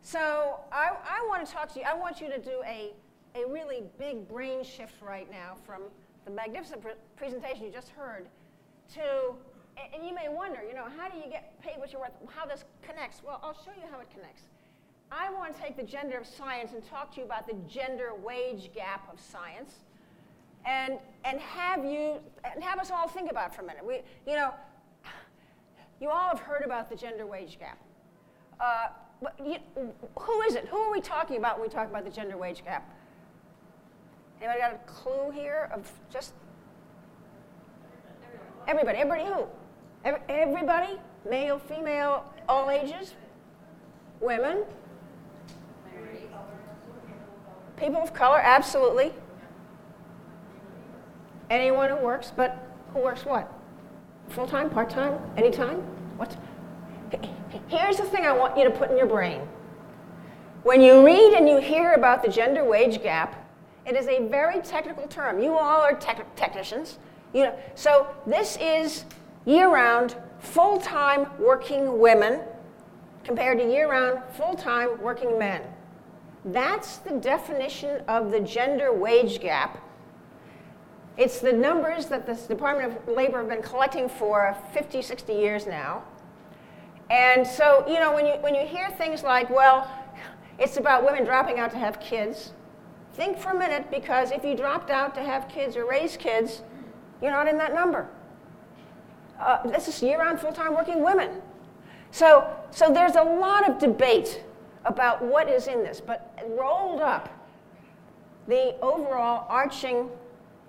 So I want to talk to you. I want you to do a really big brain shift right now from the magnificent presentation you just heard to, and you may wonder, how do you get paid what you're worth? How this connects? Well, I'll show you how it connects. I want to take the gender of science and talk to you about the gender wage gap of science, and have us all think about it for a minute. You all have heard about the gender wage gap. But who is it? Who are we talking about when we talk about the gender wage gap? Anybody got a clue here of just everybody? Everybody who? Everybody? Male, female, all ages? Women? People of color, absolutely. Anyone who works, but who works what? Full-time, part-time, anytime? What? Here's the thing I want you to put in your brain. When you read and you hear about the gender wage gap, it is a very technical term. You all are technicians. So this is year-round, full-time working women compared to year-round, full-time working men. That's the definition of the gender wage gap. It's the numbers that the Department of Labor have been collecting for 50, 60 years now. And so, when you hear things like, well, it's about women dropping out to have kids, think for a minute, because if you dropped out to have kids or raise kids, you're not in that number. This is year-round, full-time working women. So there's a lot of debate about what is in this, but rolled up, the overall arching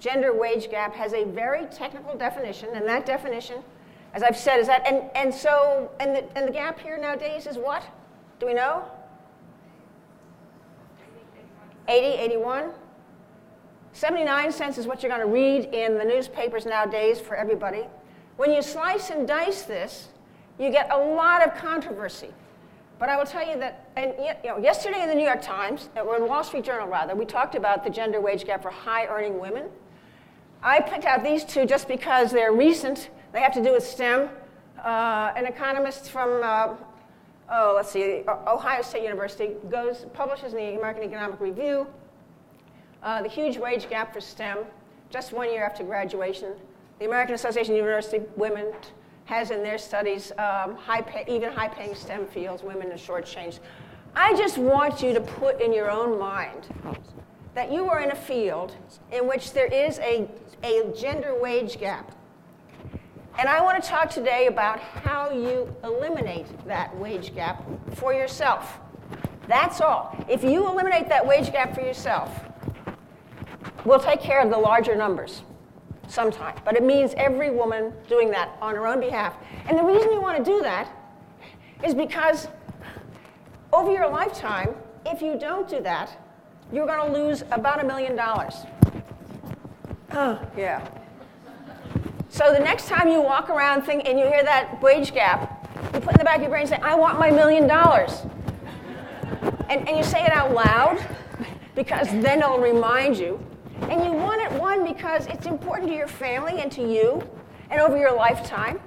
gender wage gap has a very technical definition, and that definition, as I've said, is that, and the gap here nowadays is what? Do we know? 80, 81? 79 cents is what you're going to read in the newspapers nowadays for everybody. When you slice and dice this, you get a lot of controversy. But I will tell you that, yesterday in the New York Times, or in the Wall Street Journal rather, we talked about the gender wage gap for high-earning women. I picked out these two just because they're recent. They have to do with STEM. An economist from, Ohio State University publishes in the American Economic Review the huge wage gap for STEM, just 1 year after graduation. The American Association of University Women has in their studies even high-paying STEM fields, women are shortchanged. I just want you to put in your own mind that you are in a field in which there is a gender wage gap. And I want to talk today about how you eliminate that wage gap for yourself. That's all. If you eliminate that wage gap for yourself, we'll take care of the larger numbers sometime. But it means every woman doing that on her own behalf. And the reason you want to do that is because over your lifetime, if you don't do that, you're going to lose about $1 million. Oh, yeah. So the next time you walk around and you hear that wage gap, you put in the back of your brain and say, I want my $1 million. And you say it out loud, because then it'll remind you. And you want it, one, because it's important to your family and to you, and over your lifetime.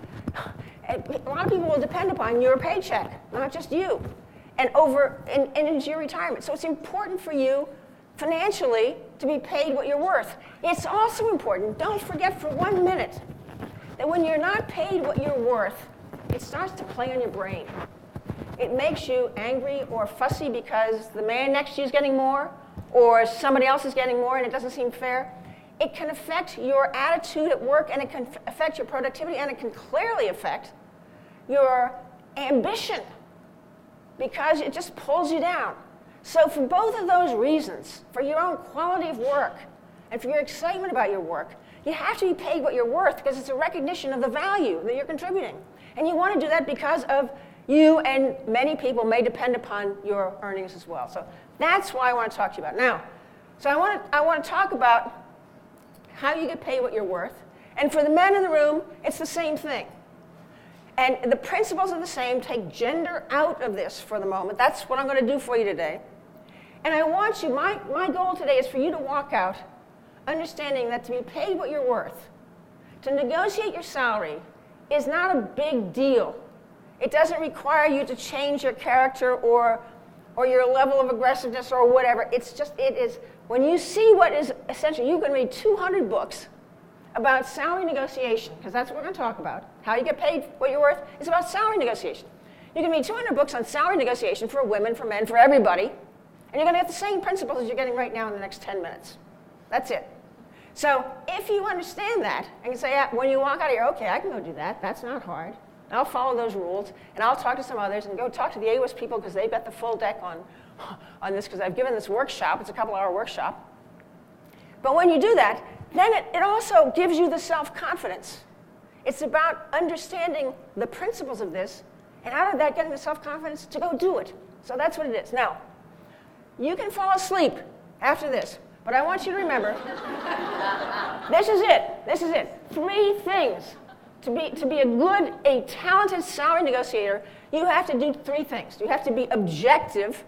A lot of people will depend upon your paycheck, not just you, and into your retirement. So it's important for you financially to be paid what you're worth. It's also important, don't forget for 1 minute, that when you're not paid what you're worth, it starts to play on your brain. It makes you angry or fussy because the man next to you is getting more, or somebody else is getting more and it doesn't seem fair. It can affect your attitude at work, and it can affect your productivity, and it can clearly affect your ambition because it just pulls you down. So for both of those reasons, for your own quality of work and for your excitement about your work, you have to be paid what you're worth, because it's a recognition of the value that you're contributing. And you want to do that because of you, and many people may depend upon your earnings as well. So that's why I want to talk to you about. Now, so I want to talk about how you get paid what you're worth. And for the men in the room, it's the same thing. And the principles are the same. Take gender out of this for the moment. That's what I'm going to do for you today. And I want you, my goal today is for you to walk out understanding that to be paid what you're worth, to negotiate your salary, is not a big deal. It doesn't require you to change your character or or your level of aggressiveness or whatever. It is, when you see what is essential, you can read 200 books about salary negotiation, because that's what we're going to talk about. How you get paid what you're worth is about salary negotiation. You can read 200 books on salary negotiation for women, for men, for everybody, and you're going to get the same principles as you're getting right now in the next 10 minutes. That's it. So if you understand that, and you say, yeah, when you walk out of here, okay, I can go do that. That's not hard. I'll follow those rules, and I'll talk to some others, and go talk to the AWIS people, because they've got the full deck on this, because I've given this workshop. It's a couple-hour workshop. But when you do that, then it also gives you the self-confidence. It's about understanding the principles of this, and out of that, getting the self-confidence to go do it. So that's what it is. Now, you can fall asleep after this, but I want you to remember, this is it. This is it. 3 things. To be a talented salary negotiator, you have to do 3 things. You have to be objective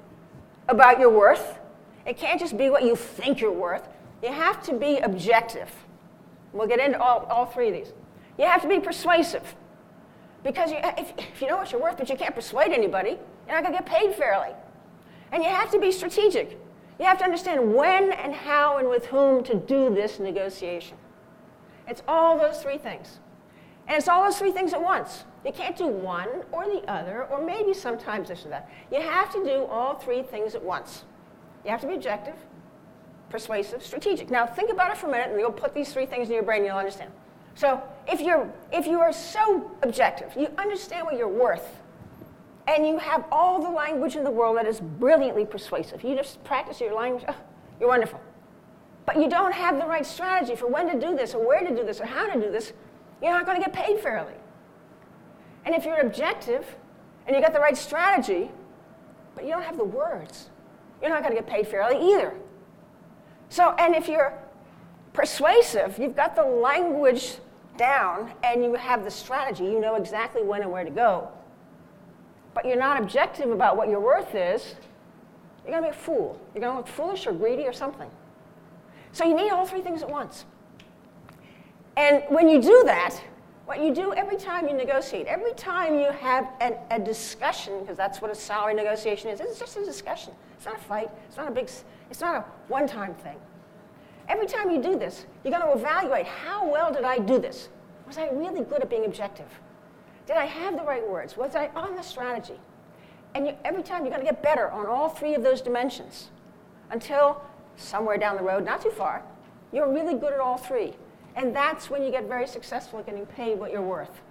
about your worth. It can't just be what you think you're worth. You have to be objective. We'll get into all 3 of these. You have to be persuasive. Because if you know what you're worth, but you can't persuade anybody, you're not going to get paid fairly. And you have to be strategic. You have to understand when and how and with whom to do this negotiation. It's all those 3 things. And it's all those 3 things at once. You can't do one or the other, or maybe sometimes this or that. You have to do all 3 things at once. You have to be objective, persuasive, strategic. Now think about it for a minute, and you'll put these 3 things in your brain and you'll understand. So if you are so objective, you understand what you're worth, and you have all the language in the world that is brilliantly persuasive. You just practice your language, you're wonderful. But you don't have the right strategy for when to do this, or where to do this, or how to do this, you're not going to get paid fairly. And if you're objective, and you got the right strategy, but you don't have the words, you're not going to get paid fairly either. So, and if you're persuasive, you've got the language down, and you have the strategy, you know exactly when and where to go, but you're not objective about what your worth is, you're going to be a fool. You're going to look foolish or greedy or something. So you need all 3 things at once. And when you do that, what you do every time you negotiate, every time you have a discussion, because that's what a salary negotiation is, it's just a discussion. It's not a fight. It's not a one-time thing. Every time you do this, you're going to evaluate, how well did I do this? Was I really good at being objective? Did I have the right words? Was I on the strategy? And every time you're going to get better on all 3 of those dimensions, until somewhere down the road, not too far, you're really good at all 3. And that's when you get very successful at getting paid what you're worth.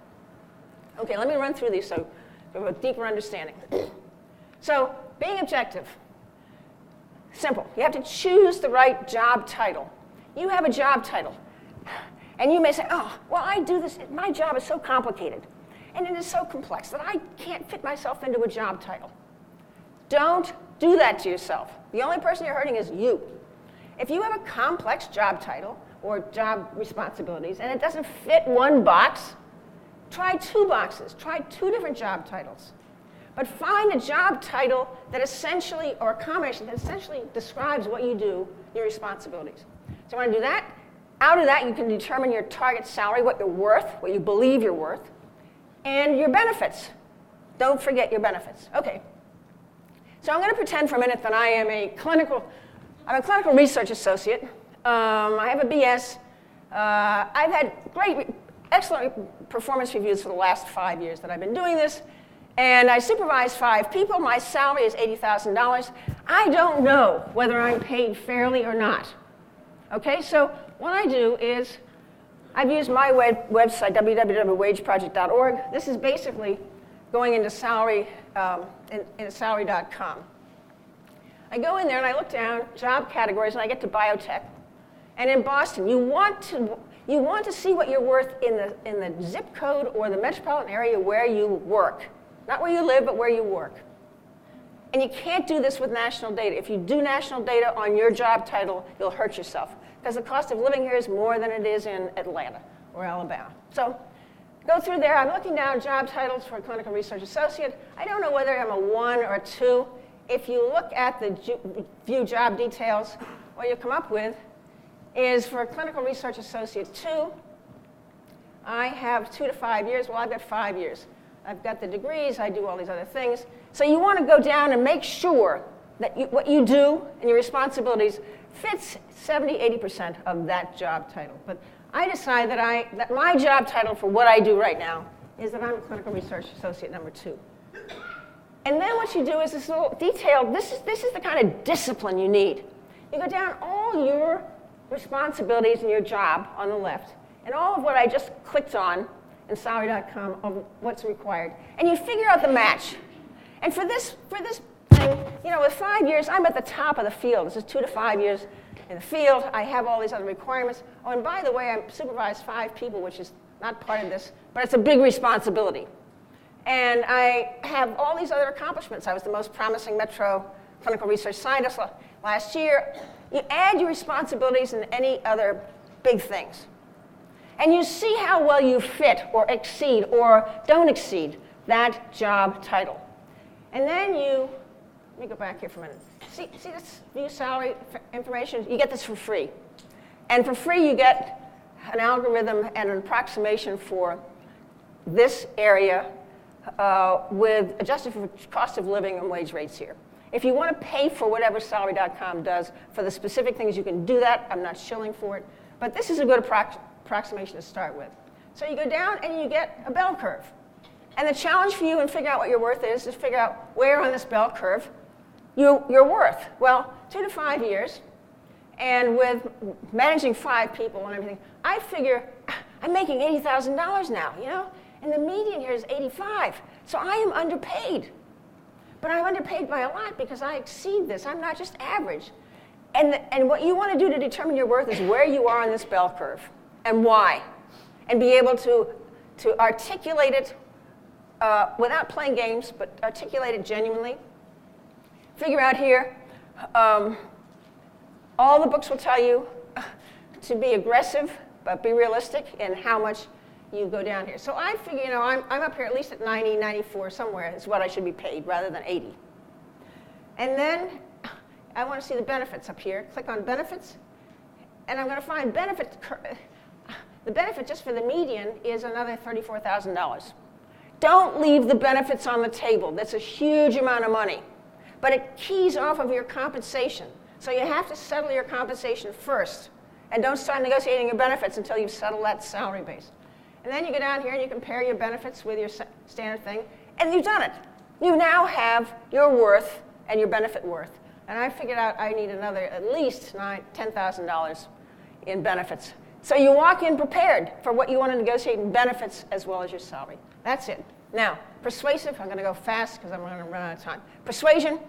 Okay, let me run through these so you have a deeper understanding. So, being objective. Simple. You have to choose the right job title. You have a job title. And you may say, oh, well, I do this. My job is so complicated. And it is so complex that I can't fit myself into a job title. Don't do that to yourself. The only person you're hurting is you. If you have a complex job title, or job responsibilities, and it doesn't fit one box, try 2 boxes. Try 2 different job titles. But find a job title that essentially, or a combination that essentially describes what you do, your responsibilities. So when I do that, out of that you can determine your target salary, what you're worth, what you believe you're worth, and your benefits. Don't forget your benefits. Okay. So I'm going to pretend for a minute that I am a clinical research associate. I have a BS. I've had excellent performance reviews for the last 5 years that I've been doing this, and I supervise 5 people. My salary is $80,000. I don't know whether I'm paid fairly or not. Okay, so what I do is I've used my website, www.wageproject.org. This is basically going into salary, in salary.com. I go in there and I look down, job categories, and I get to biotech. And in Boston, you want to see what you're worth in the zip code or the metropolitan area where you work. Not where you live, but where you work. And you can't do this with national data. If you do national data on your job title, you'll hurt yourself, because the cost of living here is more than it is in Atlanta or Alabama. So go through there. I'm looking down job titles for a clinical research associate. I don't know whether I'm a 1 or a 2. If you look at the view job details, what you come up with is for a clinical research associate 2, I have 2 to 5 years. Well, I've got 5 years. I've got the degrees. I do all these other things. So you want to go down and make sure that what you do and your responsibilities fits 70-80% of that job title. But I decided that my job title for what I do right now is that I'm a clinical research associate number 2. And then what you do is this little detail. This is the kind of discipline you need. You go down all your responsibilities in your job on the left, and all of what I just clicked on in salary.com of what's required, and you figure out the match. And for this thing, with 5 years, I'm at the top of the field. This is 2 to 5 years in the field. I have all these other requirements. Oh, and by the way, I supervise 5 people, which is not part of this, but it's a big responsibility. And I have all these other accomplishments. I was the most promising Metro clinical research scientist last year. You add your responsibilities and any other big things. And you see how well you fit or exceed or don't exceed that job title. And then let me go back here for a minute. See this view salary information? You get this for free. And for free, you get an algorithm and an approximation for this area with adjusted for cost of living and wage rates here. If you want to pay for whatever salary.com does for the specific things, you can do that. I'm not shilling for it. But this is a good approximation to start with. So you go down and you get a bell curve. And the challenge for you in figuring out what your worth is figure out where on this bell curve you're worth. Well, 2 to 5 years, and with managing 5 people and everything, I figure I'm making $80,000 now, and the median here is 85. So I am underpaid. But I'm underpaid by a lot because I exceed this. I'm not just average. And what you want to do to determine your worth is where you are on this bell curve and why. And be able to articulate it without playing games, but articulate it genuinely. Figure out here, all the books will tell you to be aggressive, but be realistic in how much you go down here. So I figure, I'm up here at least at 90, 94, somewhere is what I should be paid rather than 80. And then I want to see the benefits up here. Click on benefits, and I'm going to find benefits. The benefit just for the median is another $34,000. Don't leave the benefits on the table. That's a huge amount of money. But it keys off of your compensation. So you have to settle your compensation first. And don't start negotiating your benefits until you've settled that salary base. And then you go down here and you compare your benefits with your standard thing. And you've done it. You now have your worth and your benefit worth. And I figured out I need another at least $10,000 in benefits. So you walk in prepared for what you want to negotiate in benefits as well as your salary. That's it. Now, persuasive, I'm going to go fast because I'm going to run out of time. Persuasion,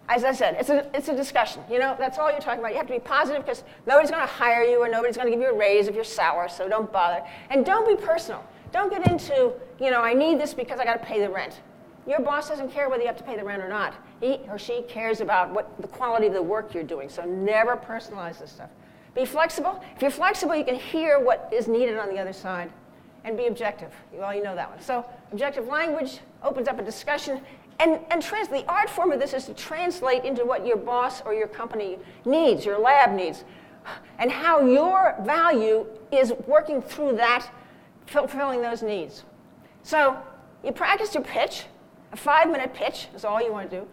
as I said, it's a discussion. That's all you're talking about. You have to be positive because nobody's going to hire you or nobody's going to give you a raise if you're sour, so don't bother. And don't be personal. Don't get into, I need this because I got to pay the rent. Your boss doesn't care whether you have to pay the rent or not. He or she cares about what the quality of the work you're doing, so never personalize this stuff. Be flexible. If you're flexible, you can hear what is needed on the other side. And be objective. Well, you know that one. So objective language opens up a discussion. And the art form of this is to translate into what your boss or your company needs, your lab needs, and how your value is working through that, fulfilling those needs. So you practice your pitch. A 5-minute pitch is all you want to do.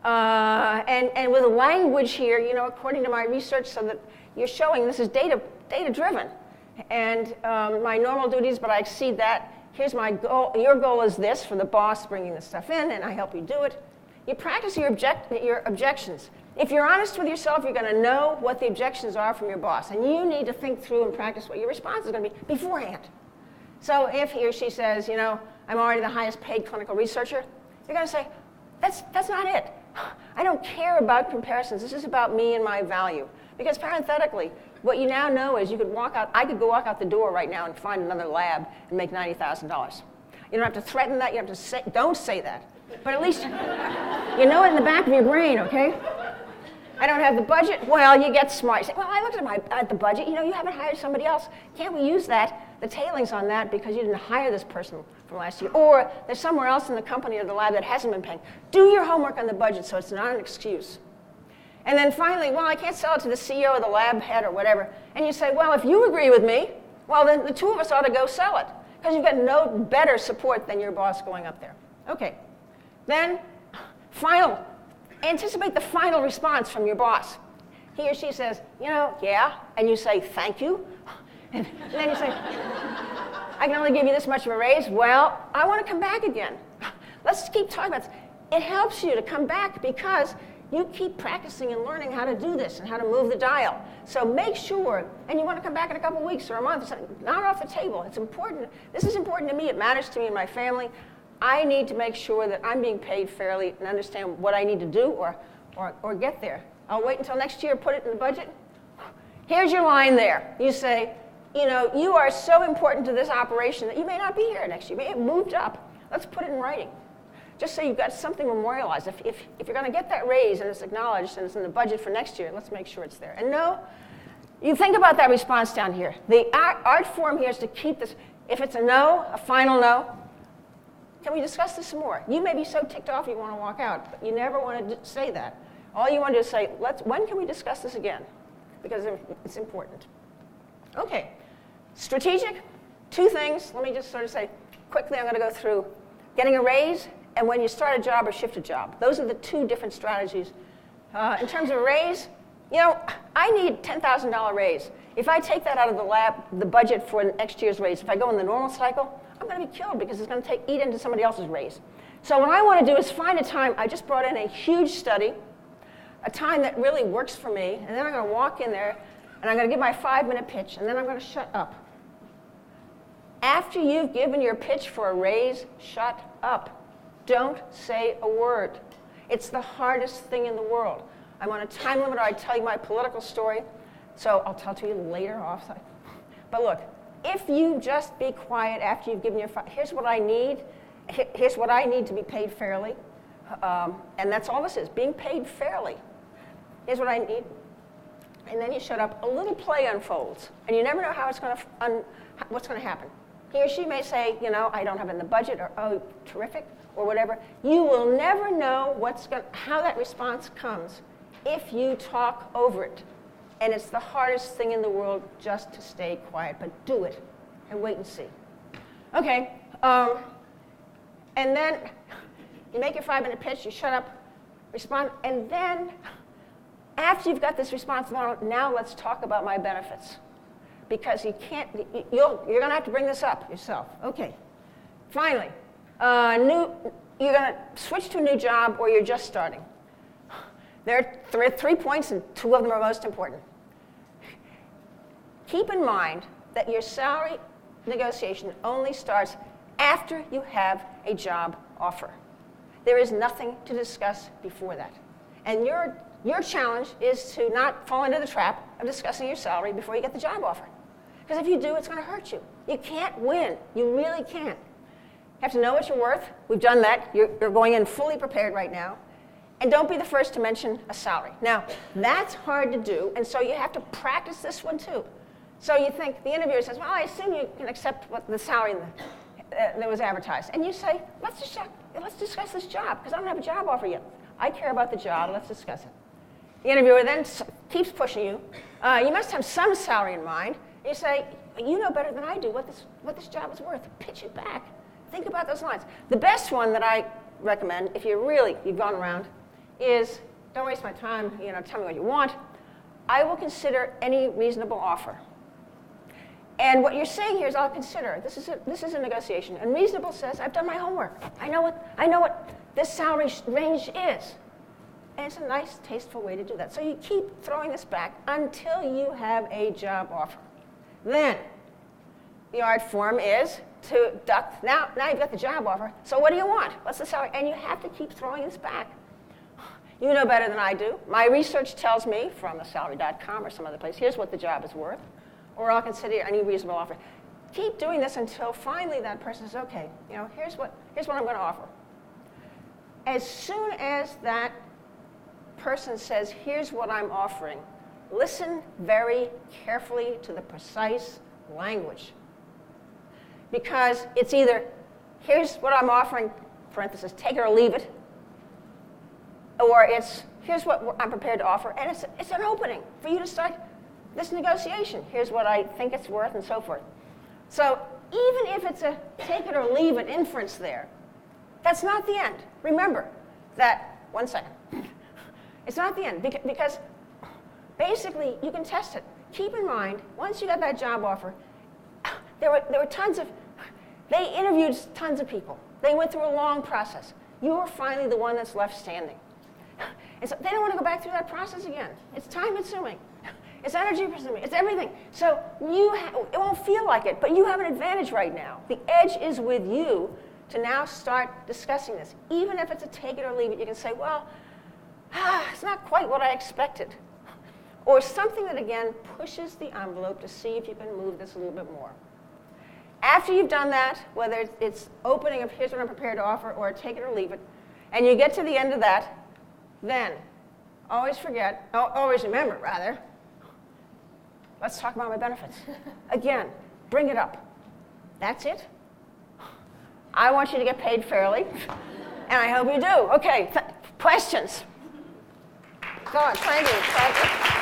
And with a language here, according to my research, so that you're showing this is data-driven. And my normal duties, but I exceed that. Here's my goal. Your goal is this for the boss bringing the stuff in, and I help you do it. You practice your objections. If you're honest with yourself, you're going to know what the objections are from your boss, and you need to think through and practice what your response is going to be beforehand. So if he or she says, I'm already the highest paid clinical researcher, you're going to say, that's not it. I don't care about comparisons. This is about me and my value. Because parenthetically, what you now know is I could go walk out the door right now and find another lab and make $90,000. You don't have to threaten that. You have to don't say that. But at least you know it in the back of your brain, okay? I don't have the budget. Well, you get smart. You say, well, I looked at the budget. You haven't hired somebody else. Can't we use the tailings on that because you didn't hire this person from last year? Or there's somewhere else in the company or the lab that hasn't been paying. Do your homework on the budget so it's not an excuse. And then finally, well, I can't sell it to the CEO or the lab head or whatever. And you say, well, if you agree with me, well, then the two of us ought to go sell it because you've got no better support than your boss going up there. Okay, Then, anticipate the final response from your boss. He or she says, yeah, and you say, thank you. And then you say, I can only give you this much of a raise. Well, I want to come back again. Let's keep talking about this. It helps you to come back because you keep practicing and learning how to do this and how to move the dial. So make sure, and you want to come back in a couple of weeks or a month or something, not off the table. It's important. This is important to me. It matters to me and my family. I need to make sure that I'm being paid fairly and understand what I need to do or get there. I'll wait until next year, put it in the budget. Here's your line there. You say, you are so important to this operation that you may not be here next year. You may have moved up. Let's put it in writing. Just so you've got something memorialized. If you're going to get that raise and it's acknowledged and it's in the budget for next year, let's make sure it's there. And no, you think about that response down here. The art form here is to keep this. If it's a no, a final no, can we discuss this some more? You may be so ticked off you want to walk out, but you never want to say that. All you want to do is say, when can we discuss this again? Because it's important. Okay, strategic, 2 things. Let me just sort of say, quickly I'm going to go through getting a raise and when you start a job or shift a job. Those are the 2 different strategies. In terms of a raise, I need $10,000 raise. If I take that out of the budget for next year's raise, if I go in the normal cycle, I'm going to be killed because it's going to eat into somebody else's raise. So what I want to do is find a time. I just brought in a huge study, a time that really works for me, and then I'm going to walk in there, and I'm going to give my 5-minute pitch, and then I'm going to shut up. After you've given your pitch for a raise, shut up. Don't say a word. It's the hardest thing in the world. I'm on a time limit, or I tell you my political story, so I'll tell it to you later offside. But look, if you just be quiet after you've given your here's what I need. Here's what I need to be paid fairly. And that's all this is, being paid fairly. Here's what I need. And then you shut up. A little play unfolds. And you never know how what's going to happen. He or she may say, I don't have it in the budget, or, oh, terrific, or whatever. You will never know how that response comes if you talk over it. And it's the hardest thing in the world just to stay quiet, but do it and wait and see. Okay, and then you make your 5-minute pitch, you shut up, respond, and then after you've got this response, now let's talk about my benefits. Because you're going to have to bring this up yourself. Okay, finally, you're going to switch to a new job or you're just starting. There are 3 points, and 2 of them are most important. Keep in mind that your salary negotiation only starts after you have a job offer. There is nothing to discuss before that. And your challenge is to not fall into the trap of discussing your salary before you get the job offer. Because if you do, it's going to hurt you. You can't win. You really can't. You have to know what you're worth. We've done that. You're going in fully prepared right now. And don't be the first to mention a salary. Now, that's hard to do, and so you have to practice this one too. So you think, the interviewer says, well, I assume you can accept what the salary that was advertised. And you say, let's discuss this job, because I don't have a job offer yet. I care about the job, let's discuss it. The interviewer then keeps pushing you. You must have some salary in mind. You say, you know better than I do what this job is worth. Pitch it back. Think about those lines. The best one that I recommend, if you've gone around, is don't waste my time, tell me what you want. I will consider any reasonable offer. And what you're saying here is I'll consider. This is a negotiation. And reasonable says I've done my homework. I know what this salary range is. And it's a nice, tasteful way to do that. So you keep throwing this back until you have a job offer. Then the art form is to duck. Now you've got the job offer. So what do you want? What's the salary? And you have to keep throwing this back. You know better than I do. My research tells me from salary.com or some other place, here's what the job is worth, or I'll consider any reasonable offer. Keep doing this until finally that person says, okay, here's what I'm going to offer. As soon as that person says, here's what I'm offering, listen very carefully to the precise language. Because it's either, here's what I'm offering, parenthesis, take it or leave it, or it's, here's what I'm prepared to offer, and it's an opening for you to start this negotiation. Here's what I think it's worth, and so forth. So even if it's a take it or leave it inference there, That's not the end. Remember that, 1 second. It's not the end because basically you can test it. Keep in mind, once you got that job offer, there were tons of, they interviewed tons of people. They went through a long process. You were finally the one that's left standing. And so they don't want to go back through that process again. It's time consuming. It's energy consuming. It's everything. So it won't feel like it, but you have an advantage right now. The edge is with you to now start discussing this. Even if it's a take it or leave it, you can say, well, it's not quite what I expected. Or something that, again, pushes the envelope to see if you can move this a little bit more. After you've done that, whether it's opening of here's what I'm prepared to offer or take it or leave it, and you get to the end of that, then always remember, let's talk about my benefits. Again, bring it up. That's it. I want you to get paid fairly, and I hope you do. Okay, questions? Go on, thank you.